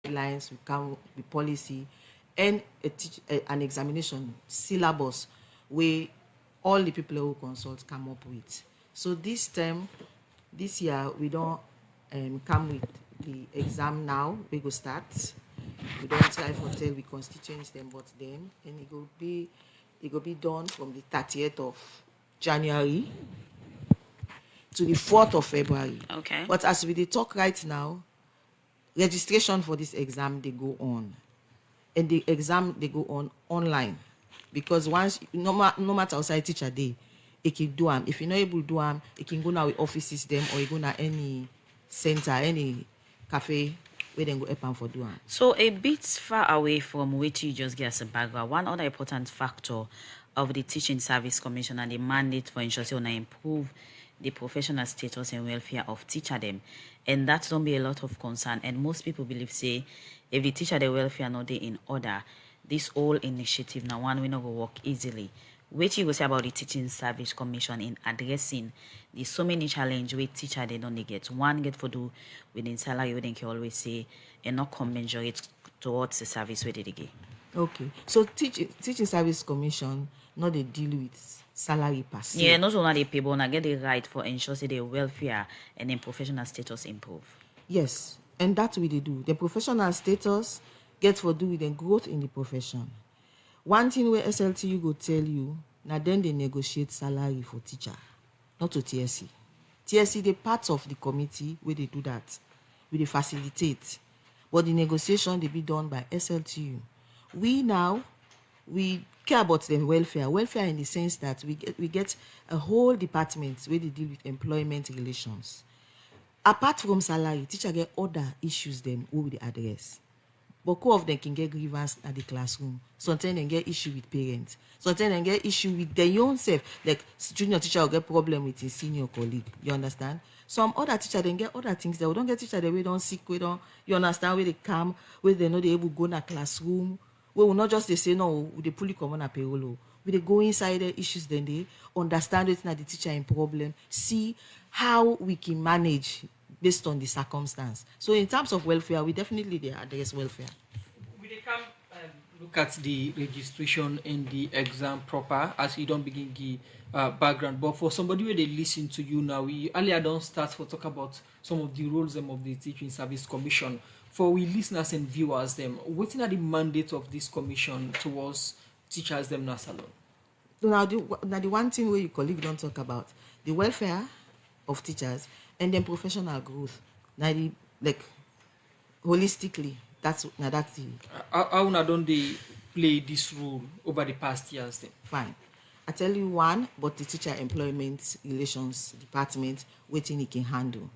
guidelines, we come with policy, and an examination syllabus where all the people who consult come up with. So this year, we don't come with the exam now. We go start. We don't try for tell we constituents them, but then, and it will be done from the 30th of January to the 4th of February. Okay. But as we talk right now, registration for this exam they go on, and the exam they go on online, because once no matter outside teacher day, it can do them. If you're not able to do them, it can go now with offices them, or you go now any center, any cafe where they go help them for do them. So a bit far away from what you just get as a background, one other important factor of the Teaching Service Commission and the mandate for ensuring to improve the professional status and welfare of teacher them. And that's don't be a lot of concern. And most people believe say if the teacher the welfare not they in order, this whole initiative now one will not go work easily. What you go say about the Teaching Service Commission in addressing the so many challenge with teacher they don't get. One get for do within salary we can always say and not commensurate towards the service where they get. Okay, so teaching service commission not they deal with salary per se. Yeah, not only the people now get the right for ensure say their welfare and then professional status improve. Yes, and that's what they do. The professional status gets for do with the growth in the profession. One thing where SLTU go tell you, now then they negotiate salary for teacher, not to TSC. TSC, they part of the committee where they do that, where they facilitate. But the negotiation they be done by SLTU. We care about the welfare. Welfare in the sense that we get a whole department where they deal with employment relations. Apart from salary, teacher get other issues them who will they address. But two of them can get grievance at the classroom. Sometimes they get issue with parents. Sometimes they get issue with their own self. Like junior teacher will get problem with his senior colleague. You understand? Some other teacher then get other things. They don't get teacher the way don't sick, we don't. You understand where they come, where they know they able to go in a classroom. We will not just they say no, they fully come on a payroll. We they go inside the issues, then they understand it's not the teacher in problem. See how we can manage based on the circumstance. So in terms of welfare, we definitely they address welfare. We dey come look at the registration and the exam proper as you don't begin the background. But for somebody where they listen to you now, we earlier don't start for talk about some of the roles of the Teaching Service Commission. For we listeners and viewers them, what are the mandate of this commission towards teachers them now salon? So now the one thing where your colleague don't talk about the welfare of teachers and then professional growth. Now like holistically, that's the How now don't they play this role over the past years then? fine. I tell you one, but the teacher employment relations department waiting it can handle.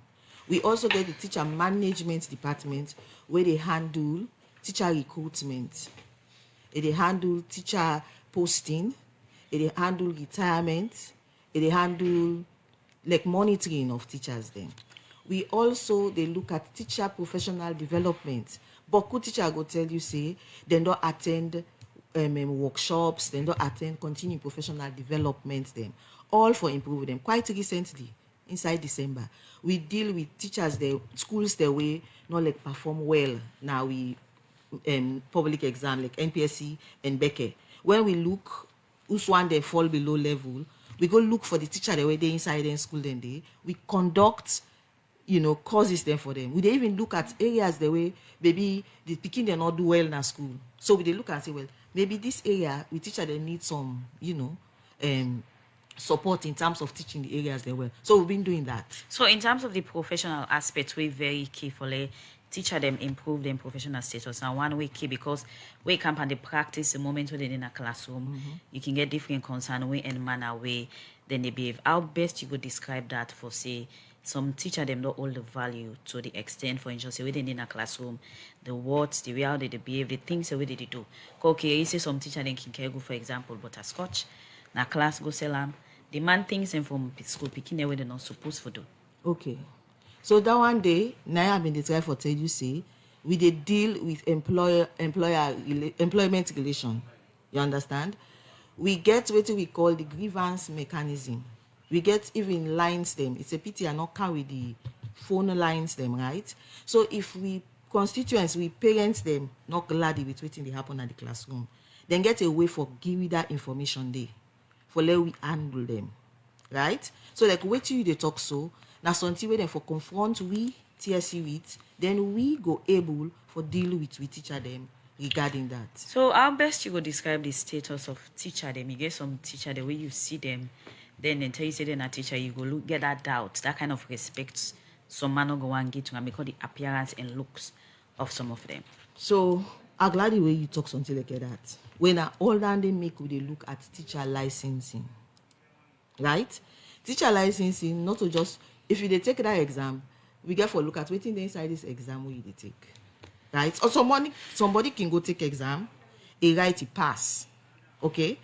We also get the teacher management department where they handle teacher recruitment. They handle teacher posting, they handle retirement, they handle like monitoring of teachers then. We also they look at teacher professional development. But could teacher go tell you say they don't attend workshops, they don't attend continuing professional development them, all for improving them. Quite recently, inside December, we deal with teachers the schools the way not like perform well. Now we public exam like NPSC and Becker. When we look who's one they fall below level, we go look for the teacher the way they inside in school then we conduct courses there for them. We they even look at areas the way maybe the picking they not do well in school. So we they look and say, well, maybe this area we teacher they need some, support in terms of teaching the areas they well. So we've been doing that. So in terms of the professional aspect, we very carefully teacher them improve them professional status. Now one way key because we camp and they practice the moment when they're in a classroom, you can get different concern way and manner way then they behave. How best you could describe that for say some teacher them not all the value to the extent for instance within in a classroom, the words, the way how they behave, the things the way they do. Okay, you see some teacher then can go for example, but a scotch, na class go sell them. The man things and from school picking away they're not supposed to do. Okay. So that one day, now I've been the try for tell you say, we they deal with employment relation. You understand? We get what we call the grievance mechanism. We get even lines them. It's a pity I not carry the phone lines them, right? So if we constituents, we parents them not glad with wetin dey happen at the classroom, then get a way for give you that information there, for let we handle them, right? So like wetin you dey talk so, na something wey dem for confront we TSC with, then we go able for deal with teacher them regarding that. So how best you go describe the status of teacher them? You get some teacher the way you see them, then they tell you say they're a teacher, you go look, get that doubt, that kind of respect. Some man no go and get to them because the appearance and looks of some of them. So I'm glad the way you talk something like that. When I all down they make we dey look at teacher licensing, right? Teacher licensing, not to just if you dey take that exam, we get for look at waiting inside this exam where you dey take, right? Or somebody can go take exam, he write, he pass, okay?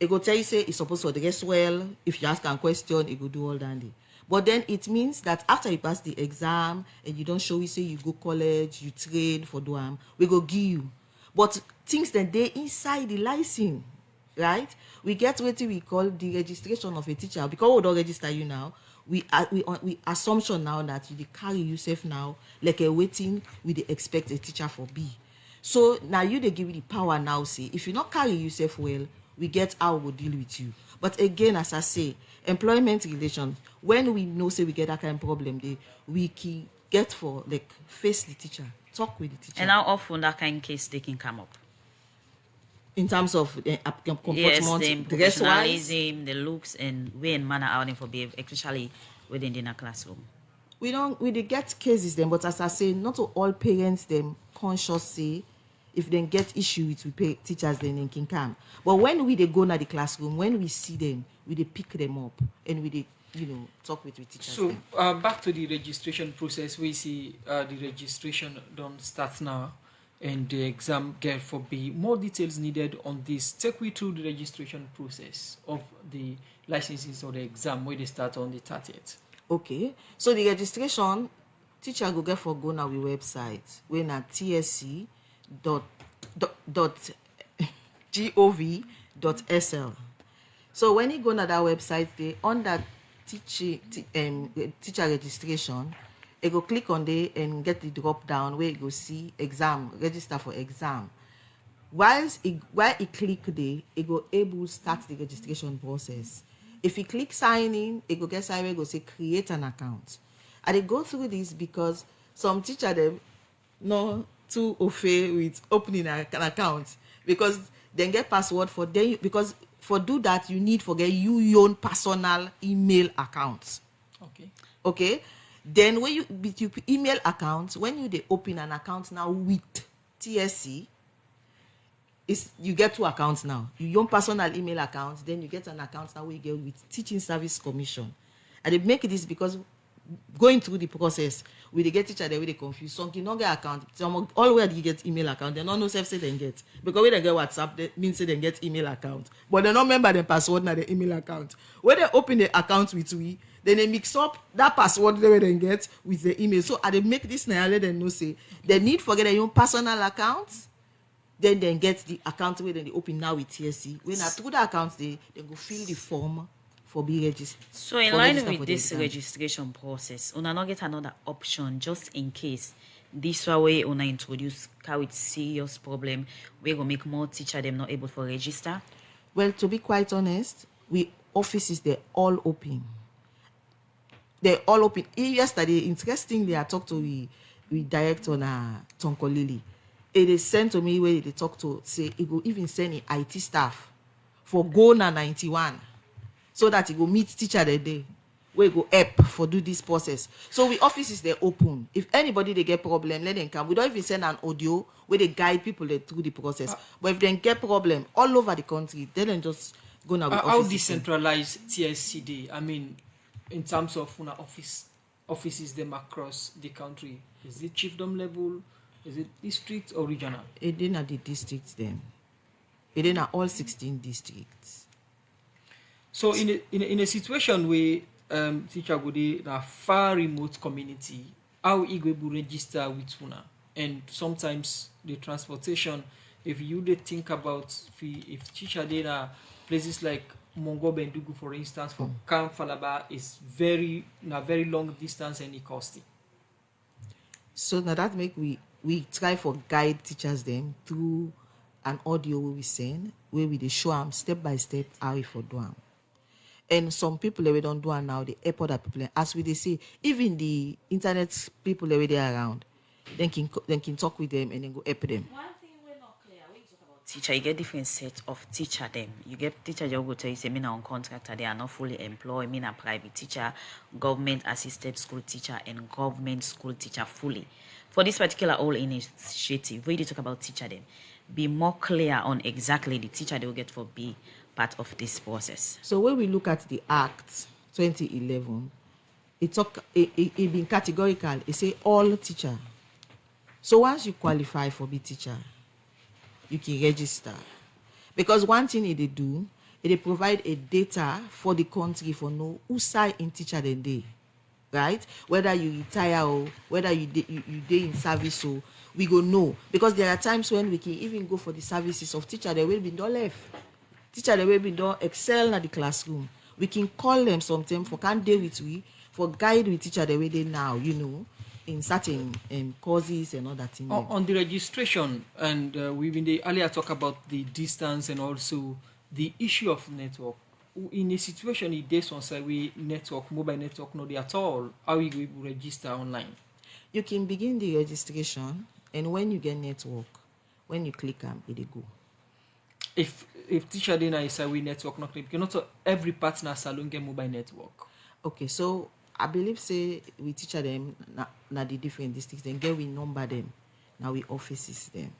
It go tell you say it's supposed to dress well. If you ask a question, it go do all dandy. But then it means that after you pass the exam and you don't show, we say you go college, you train for doam, we go give you. But things that they inside the license, right? We get what we call the registration of a teacher. Because we don't register you now, we assumption now that you carry yourself now like a waiting we dey expect a teacher for be. So now you they give you the power now, say if you not carry yourself well, we get how we deal with you. But again, as I say, employment relations, when we know say we get that kind of problem, we can get for like face the teacher, talk with the teacher. And how often that kind of case they can come up? In terms of comportment, yes, the dress-wise, professionalism, the looks, and way and manner how they for behave, especially within the classroom. we dey get cases them, but as I say, not all parents them conscious say if they get issue with teachers, then they can come. But when we they go na the classroom, when we see them, we they pick them up and we they talk with teachers. So back to the registration process, we see the registration don't start now, and the exam get for be more details needed on this. Take we through the registration process of the licenses or the exam where they start on the 30th. Okay, so the registration, teacher go get for go na we website when at tsc.gov.sl. So when you go na that website, they on that teacher registration, you go click on there and get the drop down where you go see exam, register for exam. While you click there, you go able start the registration process. If you click sign in, it go get somewhere go say create an account. And they go through this because some teacher them no too afraid with opening an account because they get password for them, because for do that you need for get your own personal email account. Okay. Then when you with your email account, when you they open an account now with TSC, you get two accounts now. Your own personal email account, then you get an account now where you get with Teaching Service Commission. And they make this because going through the process, we they get teacher, they will confused. Some can not get account. Some all where you get email account, they don't know self say they get. Because when they get WhatsApp, they means say they get email account. But they don't remember the password na the email account. When they open the account with we, then they mix up that password they will get with the email. So they make this now let them know say they need for get their own personal accounts. Then get the account where they open now with TSC. When through the account, they go fill the form for being registered. So in line with this registration process, una not get another option just in case this way una introduce with serious problem, we go make more teacher them not able to register. Well, to be quite honest, we offices they're all open. They're all open. Yesterday, interestingly, I talked to we director na Tonko Lily. It is sent to me where they talk to say it will even send IT staff for go na 91 so that it will meet teacher the day where go help for do this process. So we offices they're open. If anybody they get problem, let them come. We don't even send an audio where they guide people through the process. But if they get problem all over the country, they then just go now. How decentralized TSC day? I mean, in terms of offices them across the country, is it chiefdom level? Is it district or regional? It didn't at the districts then. It didn't at all 16 districts. So in a situation where teacher go in a far remote community, how you go register with una? And sometimes the transportation, if you they think about if teacher data places like Mongo Bendugu, for instance, for Camp Falaba is very long distance and it costly. So now that make we try for guide teachers them through an audio we send where we dey show them step by step how we for do am. And some people we don't do it now, they help other people. As we they say, even the internet people that they around, then can talk with them and then go help them. One thing we're not clear when you talk about teacher, you get different set of teacher them. You get teacher they will go tell you say me na on contract, they are not fully employed, me na private teacher, government assisted school teacher, and government school teacher fully. For this particular whole initiative, where you talk about teacher them, be more clear on exactly the teacher they will get for be part of this process. So when we look at the Act 2011, it been categorical. It say all teacher. So once you qualify for be teacher, you can register. Because one thing they do, they provide a data for the country for know who side in teacher than they, right? Whether you retire or whether you day in service, so we go know. Because there are times when we can even go for the services of teacher that will be done left. Teacher that will be done excel at the classroom. We can call them sometimes for can't deal with we, for guide with teacher the way they now, in certain courses and all that thing. On the registration, and we've been earlier talk about the distance and also the issue of network. In a situation it days on side we network, mobile network not at all, how we will register online? You can begin the registration, and when you get network, when you click them, it go. If teacher then I say we network not because not every partner salon get mobile network. Okay, so I believe say we teacher them na the different districts, then get we number them. Now we offices them.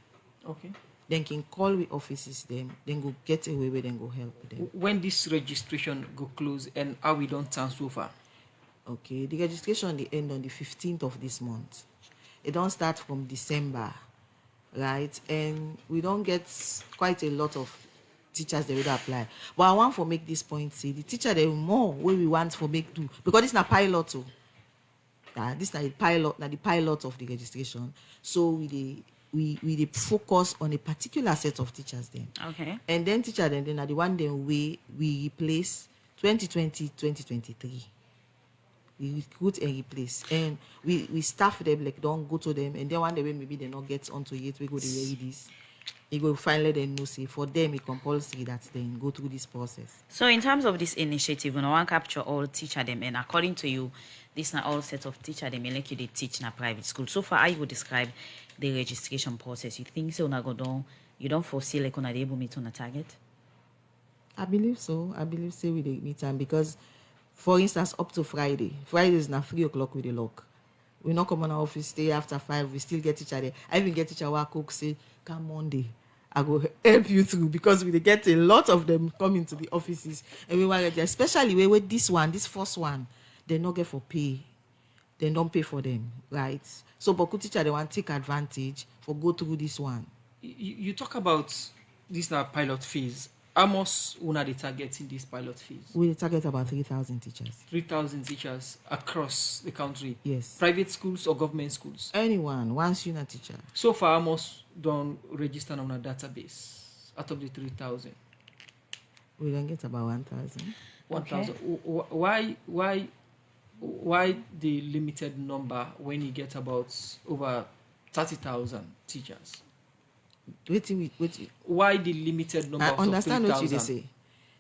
Okay. Then can call we offices them, then go get away with then go help them. When this registration go close and how we don't turn so far? Okay, the registration they end on the 15th of this month. It don't start from December, right? And we don't get quite a lot of teachers they will apply. But I want to make this point, say the teacher they more where we want for make do, because this is not pilot too. This is not the pilot of the registration. So we focus on a particular set of teachers then. Okay. And then teacher then are the one then we replace 2020, 2023. We recruit and replace. And we staff them, like don't go to them, and then one day when maybe they not get onto it, we go to read this. You go finally then know say for them it compulsory that they go through this process. So in terms of this initiative, when I want capture all teacher them, and according to you, this not all set of teacher them like you they teach in a private school. So far, I would describe the registration process. You think so? Go down. You don't foresee like on a able meet on a target. I believe so. I believe say we dey meet time because, for instance, up to Friday. Friday is now 3:00 with the lock. We not come on our office stay after 5. We still get each other. I even get teacher who cook say, come Monday, I go help you through, because we get a lot of them coming to the offices, and we want to, especially with this first one, they not get for pay. They don't pay for them, right? So Boku teacher they want to take advantage for go through this one. You talk about this now pilot phase. How much una they target in this pilot phase? We target about 3,000 teachers. 3,000 teachers across the country. Yes. Private schools or government schools? Anyone, once you're a teacher. So far, almost don't register on a database out of the 3,000. We don't get about 1,000. 1,000. Why the limited number when you get about over 30,000 teachers? Wait. Why the limited number I of understand 3,000? what you say.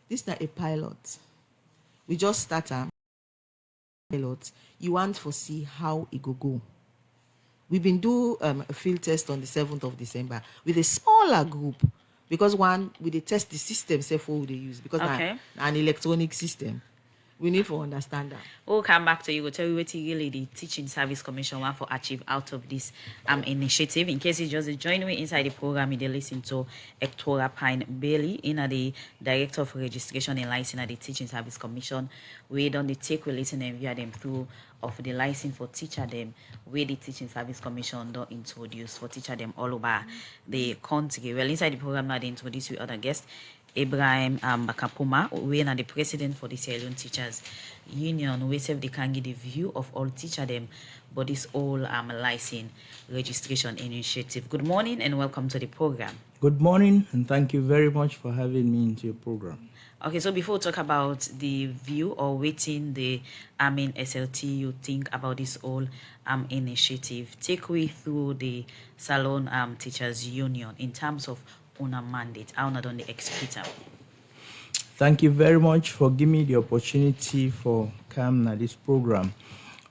This is not a pilot. We just start a pilot. You want to see how it go. We've been do a field test on the 7th of December with a smaller group, because we they test the system what they use, because Okay. an electronic system. We need to understand that. We'll come back to you. We'll tell you what really the Teaching Service Commission want to achieve out of this initiative. In case you just join me inside the program, you listen to Hectora Pine Bailey, the Director of Registration and License at the Teaching Service Commission. We don't take we listen and view them through of the license for teacher them, where the Teaching Service Commission don't introduce for teacher them all over the country. Well, inside the program now they introduce with other guests. Ibrahim Bakapuma, we are the president for the Sierra Leone Teachers Union. We serve the Kangi the view of all teacher them, but this all license registration initiative. Good morning and welcome to the program. Good morning, and thank you very much for having me into your program. Okay, so before we talk about the view or waiting the SLT, you think about this whole initiative. Take me through the Salon Teachers Union in terms of owner mandate. How not on the executor. Thank you very much for giving me the opportunity for coming at this program.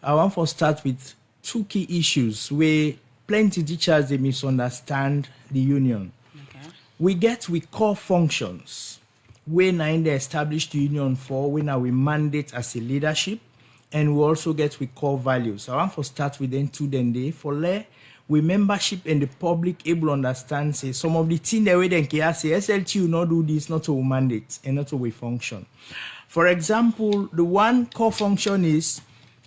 I want to start with two key issues where plenty teachers they misunderstand the union. Okay. We core functions when I established the union for when we mandate as a leadership, and we also get we core values. I want to start with them two then day for we membership and the public able to understand say some of the things that we then can say SLT will not do this, not to mandate and not to we function. For example, the one core function is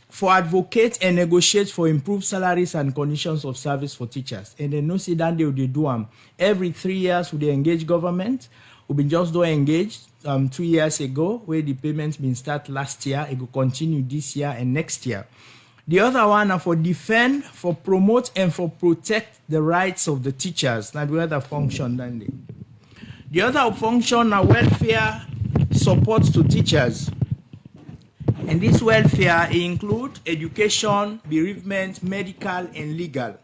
for advocate and negotiate for improved salaries and conditions of service for teachers. And then no see that they do them every 3 years with the engaged government. We've been just doing engaged 2 years ago, where the payments been start last year. It will continue this year and next year. The other one are for defend, for promote, and for protect the rights of the teachers. Now the other function than they. The other function are welfare support to teachers. And this welfare include education, bereavement, medical, and legal.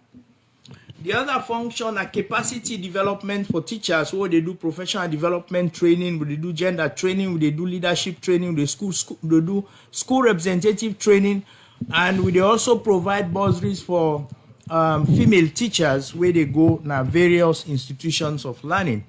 The other function are capacity development for teachers, where they do professional development training, where they do gender training, where they do leadership training, where they do school representative training, and we also provide bursaries for female teachers where they go now various institutions of learning.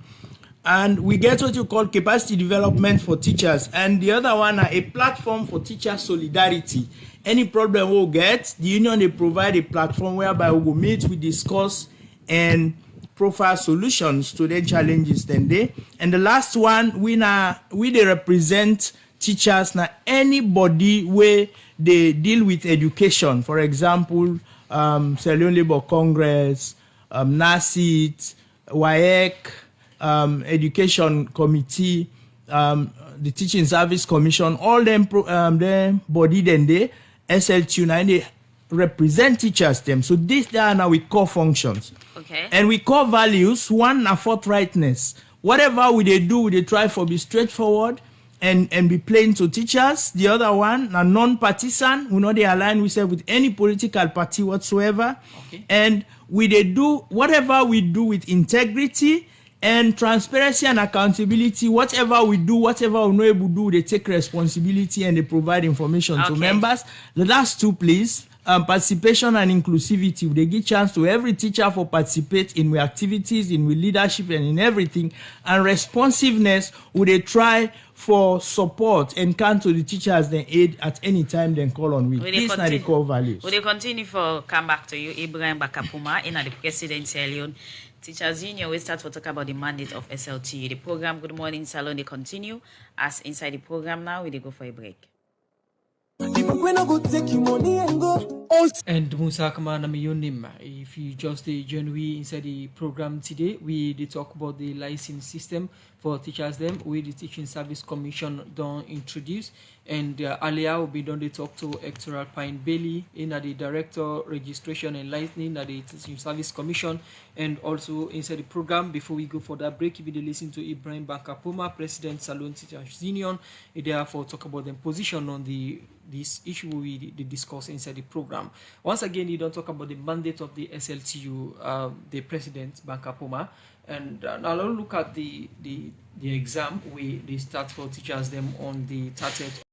And we get what you call capacity development for teachers. And the other one are a platform for teacher solidarity. Any problem we'll get, the union, they provide a platform whereby we will meet, we discuss, and profile solutions to the challenges then they. And the last one, we they represent teachers now anybody where they deal with education. For example, Leone Labour Congress, NASIT, WAEC, Education Committee, the Teaching Service Commission, all them body then they SLT and they represent teachers them. So these are now we core functions. Okay. And we core values. One are forthrightness. Whatever we they do, they try for be straightforward and be plain to teachers. The other one are non-partisan. We know they align with any political party whatsoever. Okay. And we they do whatever we do with integrity and transparency and accountability. Whatever we do, whatever we know able to do, they take responsibility and they provide information to members. The last two, please. Participation and inclusivity. They give chance to every teacher for participate in their activities, in with leadership and in everything. And responsiveness, would they try for support and come to the teachers then aid at any time then call on with. These are the core values. Will they continue for come back to you, Ibrahim Bakapuma, in the Presidential Leone Teachers Union? We start to talk about the mandate of SLT. The program, Good Morning Salon, they continue. As inside the program now, we go for a break. And Musa Kamana Miyonim, if you just join we inside the program today, we did talk about the license system for teachers them, we the Teaching Service Commission don't introduce, and earlier we be done they talk to Hector Pine Bailey in the Director Registration and Licensing at the Teaching Service Commission, and also inside the program before we go for that break, if you listen to Ibrahim Bakapuma, President Salon Teachers Union, therefore talk about their position on this issue we discuss inside the program. Once again, you don't talk about the mandate of the SLTU, the President Bakapuma, and now look at the exam they start for teachers them on the 30th